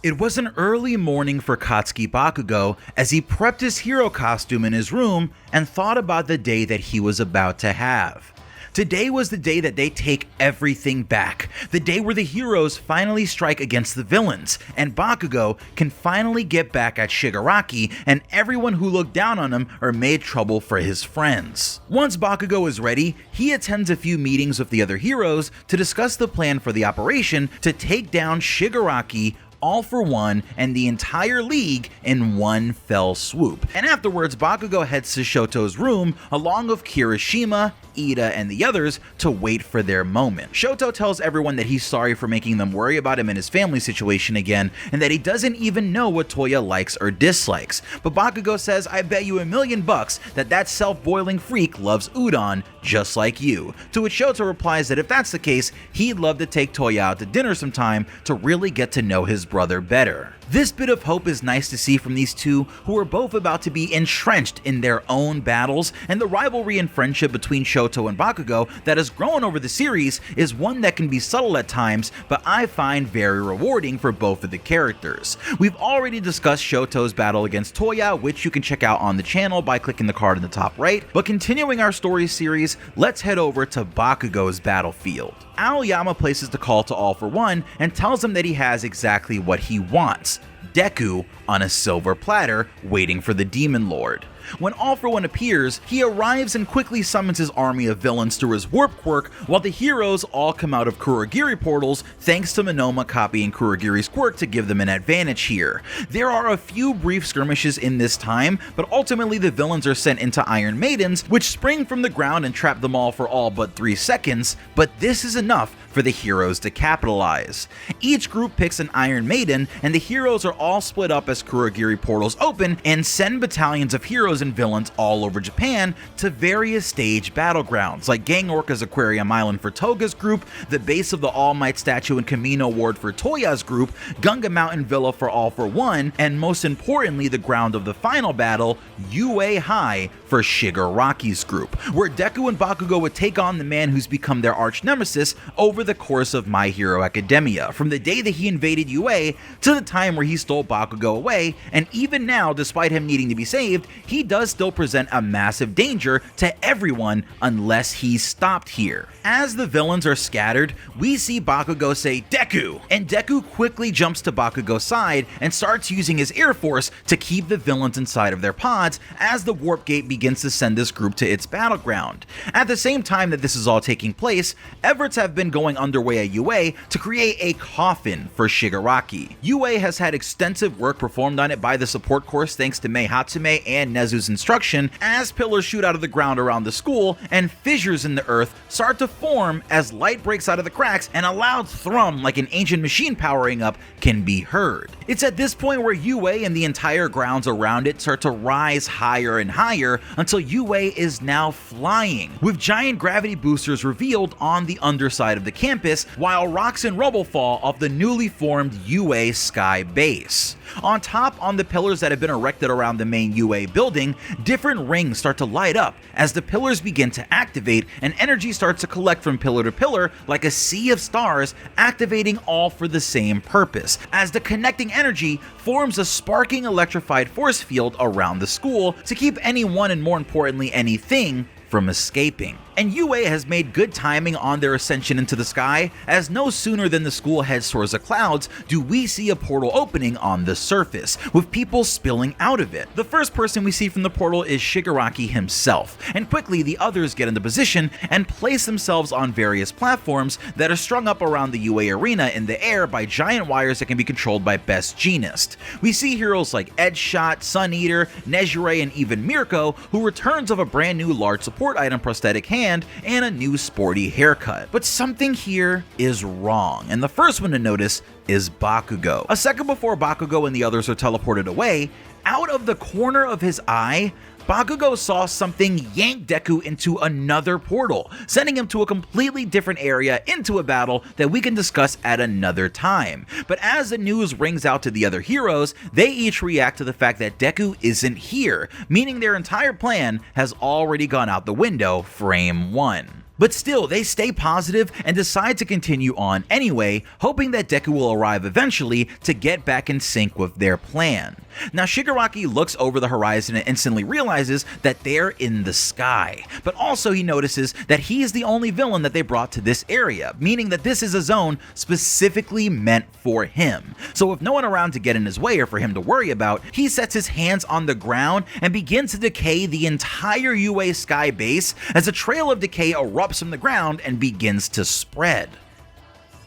It was an early morning for Katsuki Bakugo as he prepped his hero costume in his room and thought about the day that he was about to have. Today was the day that they take everything back, the day where the heroes finally strike against the villains, and Bakugo can finally get back at Shigaraki and everyone who looked down on him or made trouble for his friends. Once Bakugo is ready, he attends a few meetings with the other heroes to discuss the plan for the operation to take down Shigaraki, All For One, and the entire league in one fell swoop. And afterwards, Bakugo heads to Shoto's room along with Kirishima, Ida, and the others to wait for their moment. Shoto tells everyone that he's sorry for making them worry about him and his family situation again, and that he doesn't even know what Toya likes or dislikes. But Bakugo says, "I bet you $1,000,000 that self-boiling freak loves udon just like you." To which Shoto replies that if that's the case, he'd love to take Toya out to dinner sometime to really get to know his brother better. This bit of hope is nice to see from these two, who are both about to be entrenched in their own battles, and the rivalry and friendship between Shoto and Bakugo that has grown over the series is one that can be subtle at times, but I find very rewarding for both of the characters. We've already discussed Shoto's battle against Toya, which you can check out on the channel by clicking the card in the top right, but continuing our story series, let's head over to Bakugo's battlefield. Aoyama places the call to All For One and tells him that he has exactly what he wants: Deku on a silver platter waiting for the Demon Lord. When All For One appears, he arrives and quickly summons his army of villains through his warp quirk, while the heroes all come out of Kurogiri portals thanks to Monoma copying Kurogiri's quirk to give them an advantage here. There are a few brief skirmishes in this time, but ultimately the villains are sent into Iron Maidens, which spring from the ground and trap them all for all but 3 seconds, but this is enough for the heroes to capitalize. Each group picks an Iron Maiden, and the heroes are all split up as Kurogiri portals open and send battalions of heroes and villains all over Japan to various stage battlegrounds, like Gang Orca's Aquarium Island for Toga's group, the base of the All Might statue in Kamino Ward for Toya's group, Gunga Mountain Villa for All For One, and most importantly the ground of the final battle, UA High for Shigaraki's group, where Deku and Bakugo would take on the man who's become their arch nemesis over the course of My Hero Academia, from the day that he invaded UA to the time where he stole Bakugo away, and even now, despite him needing to be saved, he does still present a massive danger to everyone unless he's stopped here. As the villains are scattered, we see Bakugo say Deku, and Deku quickly jumps to Bakugo's side and starts using his Air Force to keep the villains inside of their pods as the warp gate begins to send this group to its battleground. At the same time that this is all taking place, efforts have been going underway at UA to create a coffin for Shigaraki. UA has had extensive work performed on it by the support course thanks to Mei Hatsume and Nezu's instruction, as pillars shoot out of the ground around the school and fissures in the earth start to form as light breaks out of the cracks and a loud thrum like an ancient machine powering up can be heard. It's at this point where UA and the entire grounds around it start to rise higher and higher until UA is now flying, with giant gravity boosters revealed on the underside of the campus, while rocks and rubble fall off the newly formed UA sky base. On top, on the pillars that have been erected around the main UA building, different rings start to light up as the pillars begin to activate and energy starts to collect from pillar to pillar like a sea of stars, activating all for the same purpose, as the connecting energy forms a sparking electrified force field around the school to keep anyone, and more importantly anything, from escaping. And UA has made good timing on their ascension into the sky, as no sooner than the school heads towards the clouds do we see a portal opening on the surface, with people spilling out of it. The first person we see from the portal is Shigaraki himself, and quickly the others get into position and place themselves on various platforms that are strung up around the UA arena in the air by giant wires that can be controlled by Best Jeanist. We see heroes like Edgeshot, Sun Eater, Nejire, and even Mirko, who returns of a brand new large support item prosthetic hand and a new sporty haircut. But something here is wrong, and the first one to notice is Bakugo. A second before Bakugo and the others are teleported away, out of the corner of his eye, Bakugo saw something yank Deku into another portal, sending him to a completely different area into a battle that we can discuss at another time. But as the news rings out to the other heroes, they each react to the fact that Deku isn't here, meaning their entire plan has already gone out the window frame 1. But still, they stay positive and decide to continue on anyway, hoping that Deku will arrive eventually to get back in sync with their plan. Now Shigaraki looks over the horizon and instantly realizes that they're in the sky, but also he notices that he is the only villain that they brought to this area, meaning that this is a zone specifically meant for him. So if no one around to get in his way or for him to worry about, he sets his hands on the ground and begins to decay the entire UA sky base as a trail of decay erupts from the ground and begins to spread.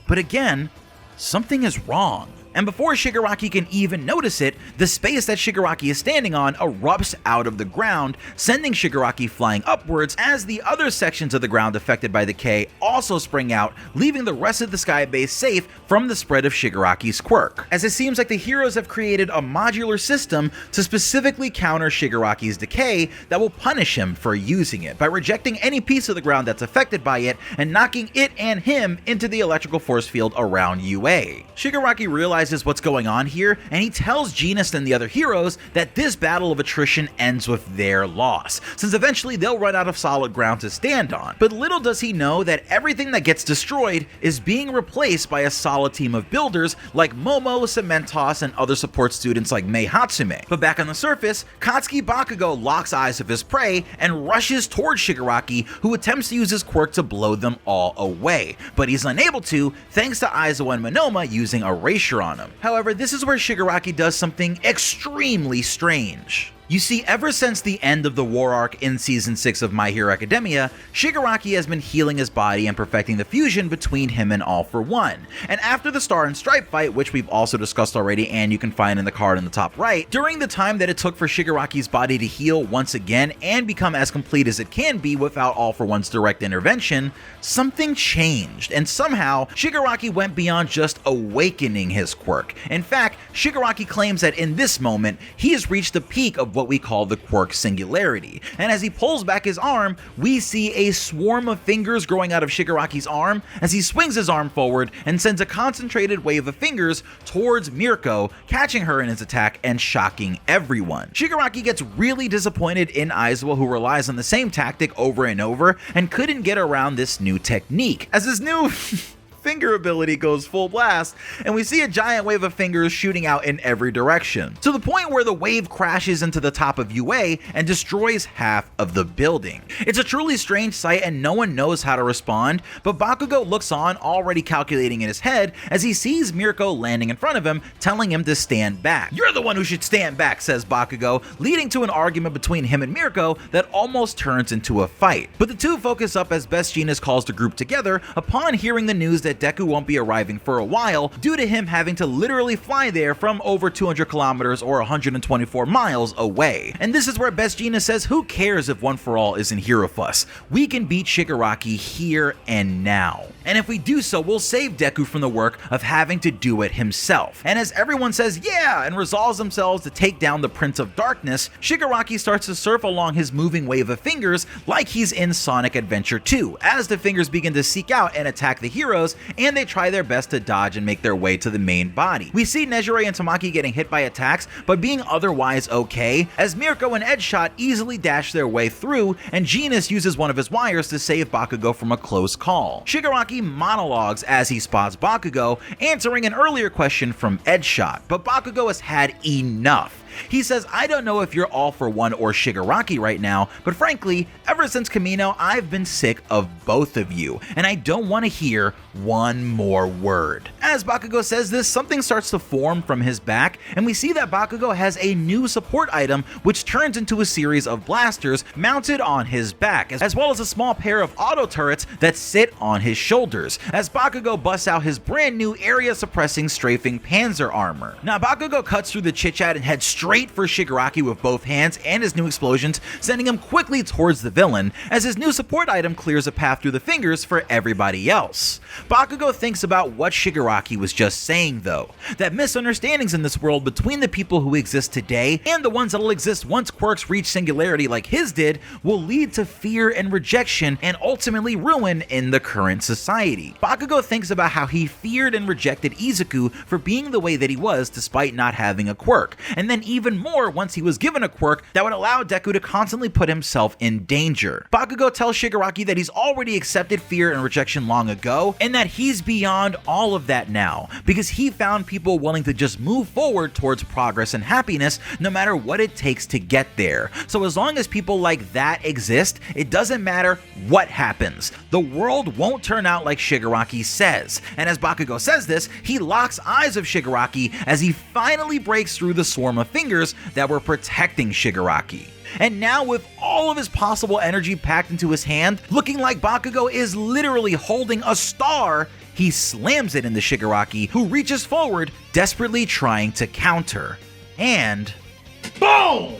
But again, something is wrong. And before Shigaraki can even notice it, the space that Shigaraki is standing on erupts out of the ground, sending Shigaraki flying upwards as the other sections of the ground affected by decay also spring out, leaving the rest of the sky base safe from the spread of Shigaraki's quirk. As it seems like the heroes have created a modular system to specifically counter Shigaraki's decay that will punish him for using it, by rejecting any piece of the ground that's affected by it and knocking it and him into the electrical force field around UA. Shigaraki realizes what's going on here, and he tells Genis and the other heroes that this battle of attrition ends with their loss, since eventually they'll run out of solid ground to stand on. But little does he know that everything that gets destroyed is being replaced by a solid team of builders like Momo, Cementos, and other support students like Mei Hatsume. But back on the surface, Katsuki Bakugo locks eyes with his prey and rushes towards Shigaraki, who attempts to use his quirk to blow them all away, but he's unable to thanks to Aizawa and Monoma using Erasure on him. However, this is where Shigaraki does something extremely strange. You see, ever since the end of the war arc in Season 6 of My Hero Academia, Shigaraki has been healing his body and perfecting the fusion between him and All For One. And after the Star and Stripe fight, which we've also discussed already and you can find in the card in the top right, during the time that it took for Shigaraki's body to heal once again and become as complete as it can be without All For One's direct intervention, something changed, and somehow Shigaraki went beyond just awakening his quirk. In fact, Shigaraki claims that in this moment, he has reached the peak of what we call the quirk singularity, and as he pulls back his arm, we see a swarm of fingers growing out of Shigaraki's arm as he swings his arm forward and sends a concentrated wave of fingers towards Mirko, catching her in his attack and shocking everyone. Shigaraki gets really disappointed in Aizawa, who relies on the same tactic over and over and couldn't get around this new technique, as his new finger ability goes full blast, and we see a giant wave of fingers shooting out in every direction, to the point where the wave crashes into the top of UA and destroys half of the building. It's a truly strange sight and no one knows how to respond, but Bakugo looks on, already calculating in his head as he sees Mirko landing in front of him, telling him to stand back. "You're the one who should stand back," says Bakugo, leading to an argument between him and Mirko that almost turns into a fight. But the two focus up as Best Jeanist calls the group together upon hearing the news that Deku won't be arriving for a while due to him having to literally fly there from over 200 kilometers or 124 miles away. And this is where Best Jeanist says, who cares if One For All isn't Hero Fuss? We can beat Shigaraki here and now. And if we do so, we'll save Deku from the work of having to do it himself. And as everyone says yeah and resolves themselves to take down the Prince of Darkness, Shigaraki starts to surf along his moving wave of fingers like he's in Sonic Adventure 2, as the fingers begin to seek out and attack the heroes, and they try their best to dodge and make their way to the main body. We see Nejire and Tamaki getting hit by attacks, but being otherwise okay, as Mirko and Edgeshot easily dash their way through, and Genis uses one of his wires to save Bakugo from a close call. Shigaraki monologues as he spots Bakugo, answering an earlier question from Edgeshot, but Bakugo has had enough. He says, "I don't know if you're All For One or Shigaraki right now, but frankly, ever since Kamino, I've been sick of both of you, and I don't want to hear one more word." As Bakugo says this, something starts to form from his back, and we see that Bakugo has a new support item, which turns into a series of blasters mounted on his back, as well as a small pair of auto turrets that sit on his shoulders, as Bakugo busts out his brand new area-suppressing strafing panzer armor. Now, Bakugo cuts through the chit-chat and heads straight for Shigaraki with both hands and his new explosions, sending him quickly towards the villain, as his new support item clears a path through the fingers for everybody else. Bakugo thinks about what Shigaraki was just saying though, that misunderstandings in this world between the people who exist today and the ones that'll exist once quirks reach singularity like his did will lead to fear and rejection and ultimately ruin in the current society. Bakugo thinks about how he feared and rejected Izuku for being the way that he was despite not having a quirk, and then even more once he was given a quirk that would allow Deku to constantly put himself in danger. Bakugo tells Shigaraki that he's already accepted fear and rejection long ago, and that he's beyond all of that now, because he found people willing to just move forward towards progress and happiness no matter what it takes to get there. So as long as people like that exist, it doesn't matter what happens. The world won't turn out like Shigaraki says. And as Bakugo says this, he locks eyes of Shigaraki as he finally breaks through the swarm of fingers that were protecting Shigaraki. And now with all of his possible energy packed into his hand, looking like Bakugo is literally holding a star, he slams it into Shigaraki, who reaches forward, desperately trying to counter. And boom!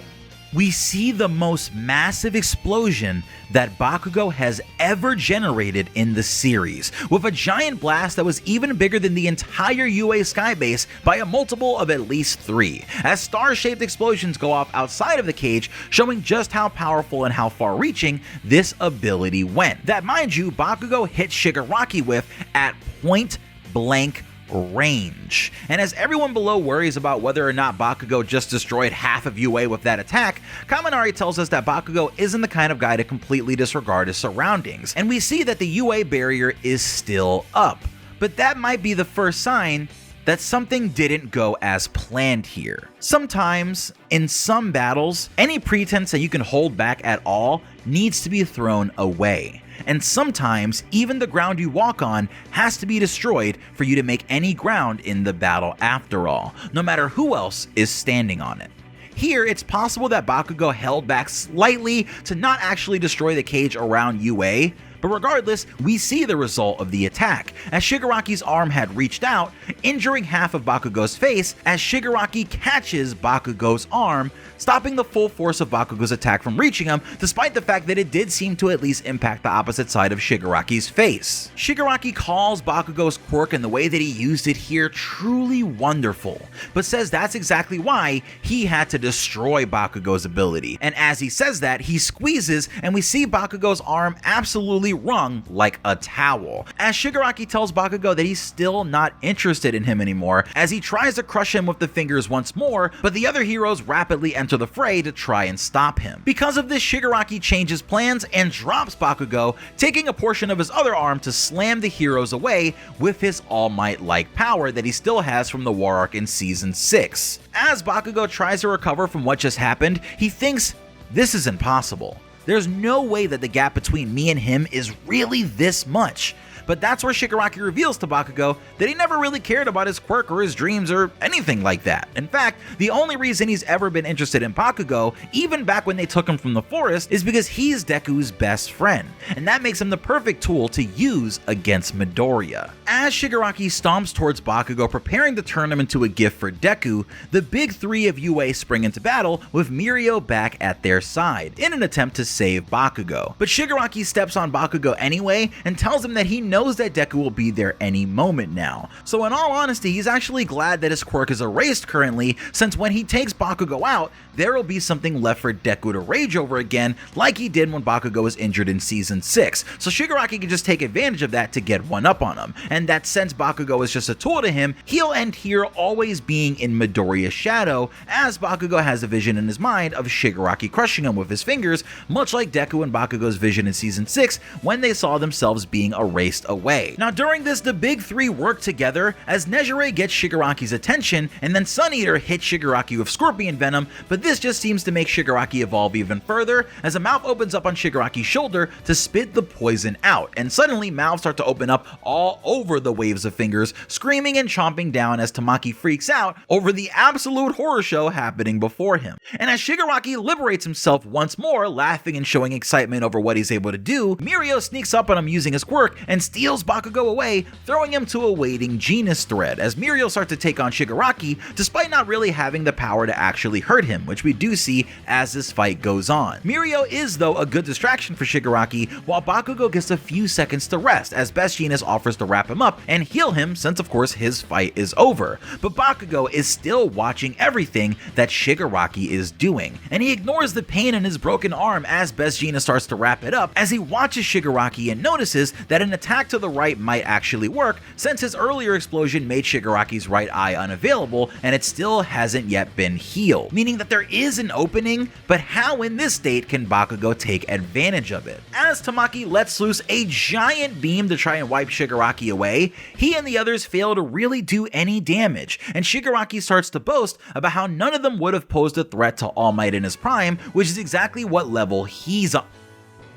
We see the most massive explosion that Bakugo has ever generated in the series, with a giant blast that was even bigger than the entire UA skybase by a multiple of at least 3, as star-shaped explosions go off outside of the cage, showing just how powerful and how far-reaching this ability went. That, mind you, Bakugo hit Shigaraki with at point-blank range. And as everyone below worries about whether or not Bakugo just destroyed half of UA with that attack, Kaminari tells us that Bakugo isn't the kind of guy to completely disregard his surroundings, and we see that the UA barrier is still up. But that might be the first sign that something didn't go as planned here. Sometimes, in some battles, any pretense that you can hold back at all needs to be thrown away. And sometimes, even the ground you walk on has to be destroyed for you to make any ground in the battle after all, no matter who else is standing on it. Here, it's possible that Bakugo held back slightly to not actually destroy the cage around UA, but regardless, we see the result of the attack, as Shigaraki's arm had reached out, injuring half of Bakugo's face as Shigaraki catches Bakugo's arm, stopping the full force of Bakugo's attack from reaching him, despite the fact that it did seem to at least impact the opposite side of Shigaraki's face. Shigaraki calls Bakugo's quirk and the way that he used it here truly wonderful, but says that's exactly why he had to destroy Bakugo's ability. And as he says that, he squeezes and we see Bakugo's arm absolutely wrung like a towel, as Shigaraki tells Bakugo that he's still not interested in him anymore, as he tries to crush him with the fingers once more, but the other heroes rapidly enter the fray to try and stop him. Because of this, Shigaraki changes plans and drops Bakugo, taking a portion of his other arm to slam the heroes away with his All Might-like power that he still has from the War Arc in Season 6. As Bakugo tries to recover from what just happened, he thinks, this is impossible. There's no way that the gap between me and him is really this much. But that's where Shigaraki reveals to Bakugo that he never really cared about his quirk or his dreams or anything like that. In fact, the only reason he's ever been interested in Bakugo, even back when they took him from the forest, is because he's Deku's best friend, and that makes him the perfect tool to use against Midoriya. As Shigaraki stomps towards Bakugo, preparing to turn him into a gift for Deku, the big 3 of UA spring into battle with Mirio back at their side, in an attempt to save Bakugo. But Shigaraki steps on Bakugo anyway and tells him that he knows that Deku will be there any moment now. So in all honesty, he's actually glad that his quirk is erased currently, since when he takes Bakugo out, there will be something left for Deku to rage over again, like he did when Bakugo was injured in Season 6. So Shigaraki can just take advantage of that to get one up on him, and that since Bakugo is just a tool to him, he'll end here always being in Midoriya's shadow, as Bakugo has a vision in his mind of Shigaraki crushing him with his fingers, much like Deku and Bakugo's vision in Season 6 when they saw themselves being erased away. Now during this, the big 3 work together as Nejire gets Shigaraki's attention, and then Sun Eater hits Shigaraki with scorpion venom, but this just seems to make Shigaraki evolve even further, as a mouth opens up on Shigaraki's shoulder to spit the poison out, and suddenly mouths start to open up all over the waves of fingers, screaming and chomping down as Tamaki freaks out over the absolute horror show happening before him. And as Shigaraki liberates himself once more, laughing and showing excitement over what he's able to do, Mirio sneaks up on him using his quirk and steals Bakugo away, throwing him to a waiting Genus thread, as Mirio starts to take on Shigaraki despite not really having the power to actually hurt him, which we do see as this fight goes on. Mirio is though a good distraction for Shigaraki, while Bakugo gets a few seconds to rest as Best Genus offers to wrap him up and heal him, since of course his fight is over. But Bakugo is still watching everything that Shigaraki is doing, and he ignores the pain in his broken arm as Best Genus starts to wrap it up, as he watches Shigaraki and notices that an attack attack to the right might actually work, since his earlier explosion made Shigaraki's right eye unavailable and it still hasn't yet been healed, meaning that there is an opening, but how in this state can Bakugo take advantage of it? As Tamaki lets loose a giant beam to try and wipe Shigaraki away, he and the others fail to really do any damage, and Shigaraki starts to boast about how none of them would have posed a threat to All Might in his prime, which is exactly what level he's on.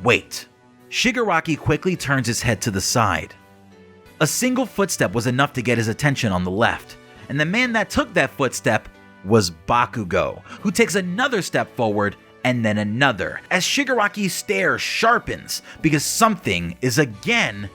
Wait. Shigaraki quickly turns his head to the side. A single footstep was enough to get his attention on the left, and the man that took that footstep was Bakugo, who takes another step forward and then another, as Shigaraki's stare sharpens because something is again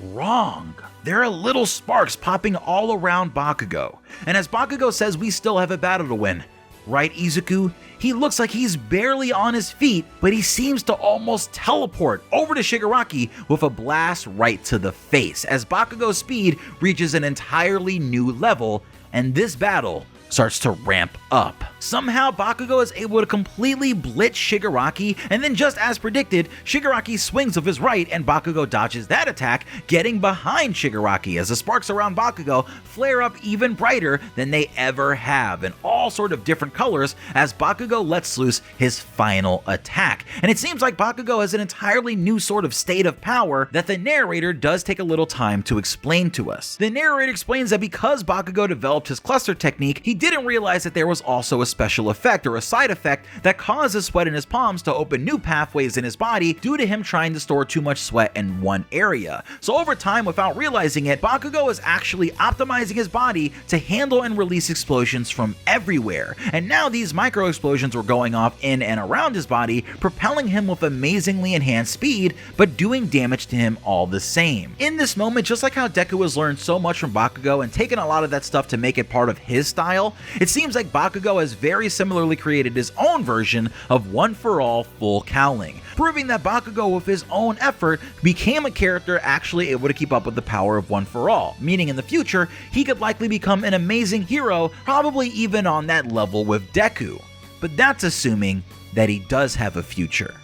wrong. There are little sparks popping all around Bakugo, and as Bakugo says we still have a battle to win, right, Izuku? He looks like he's barely on his feet, but he seems to almost teleport over to Shigaraki with a blast right to the face, as Bakugo's speed reaches an entirely new level, and this battle starts to ramp up. Somehow Bakugo is able to completely blitz Shigaraki, and then just as predicted, Shigaraki swings with his right and Bakugo dodges that attack, getting behind Shigaraki as the sparks around Bakugo flare up even brighter than they ever have in all sort of different colors as Bakugo lets loose his final attack. And it seems like Bakugo has an entirely new sort of state of power that the narrator does take a little time to explain to us. The narrator explains that because Bakugo developed his cluster technique, he didn't realize that there was also a special effect or a side effect that causes sweat in his palms to open new pathways in his body due to him trying to store too much sweat in one area. So over time, without realizing it, Bakugo is actually optimizing his body to handle and release explosions from everywhere. And now these micro explosions were going off in and around his body, propelling him with amazingly enhanced speed, but doing damage to him all the same. In this moment, just like how Deku has learned so much from Bakugo and taken a lot of that stuff to make it part of his style, it seems like Bakugo has very similarly created his own version of One For All full cowling, proving that Bakugo with his own effort became a character actually able to keep up with the power of One For All, meaning in the future he could likely become an amazing hero, probably even on that level with Deku. But that's assuming that he does have a future.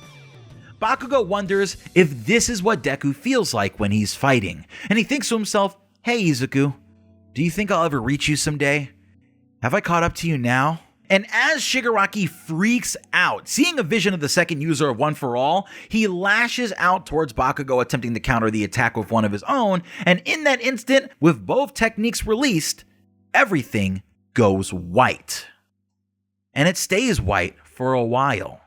Bakugo wonders if this is what Deku feels like when he's fighting, and he thinks to himself, "Hey Izuku, do you think I'll ever reach you someday? Have I caught up to you now?" And as Shigaraki freaks out, seeing a vision of the second user of One For All, he lashes out towards Bakugo, attempting to counter the attack with one of his own, and in that instant, with both techniques released, everything goes white. And it stays white for a while.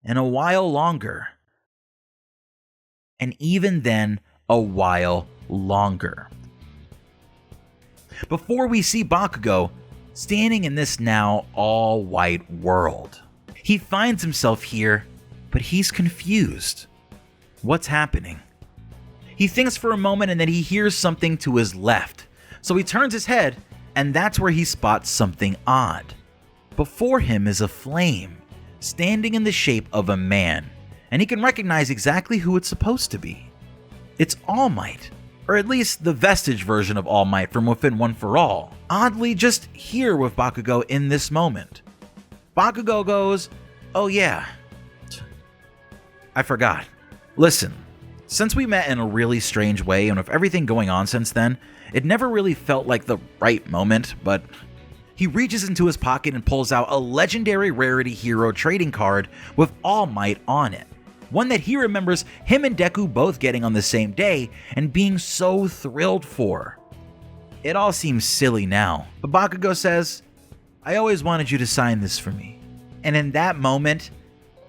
And a while longer. And even then, a while longer. Before we see Bakugo standing in this now all-white world. He finds himself here, but he's confused. What's happening? He thinks for a moment and then he hears something to his left. So he turns his head, and that's where he spots something odd. Before him is a flame, standing in the shape of a man, and he can recognize exactly who it's supposed to be. It's All Might. Or at least the vestige version of All Might from within One For All, oddly just here with Bakugo in this moment. Bakugo goes, "Oh yeah, I forgot. Listen, since we met in a really strange way and with everything going on since then, it never really felt like the right moment, but..." He reaches into his pocket and pulls out a legendary rarity hero trading card with All Might on it. One that he remembers him and Deku both getting on the same day and being so thrilled for. It all seems silly now, but Bakugo says, "I always wanted you to sign this for me." And in that moment,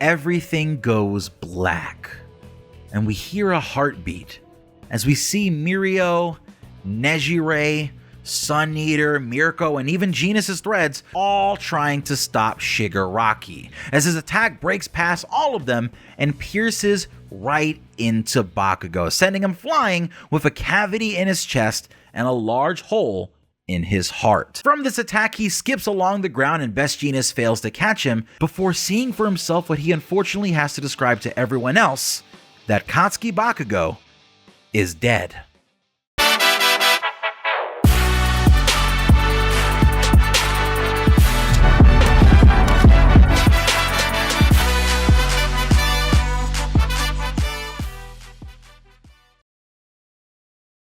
everything goes black. And we hear a heartbeat as we see Mirio, Nejire, Sun Eater, Mirko, and even Genis's threads all trying to stop Shigaraki, as his attack breaks past all of them and pierces right into Bakugo, sending him flying with a cavity in his chest and a large hole in his heart. From this attack, he skips along the ground and Best Jenis fails to catch him before seeing for himself what he unfortunately has to describe to everyone else, that Katsuki Bakugo is dead.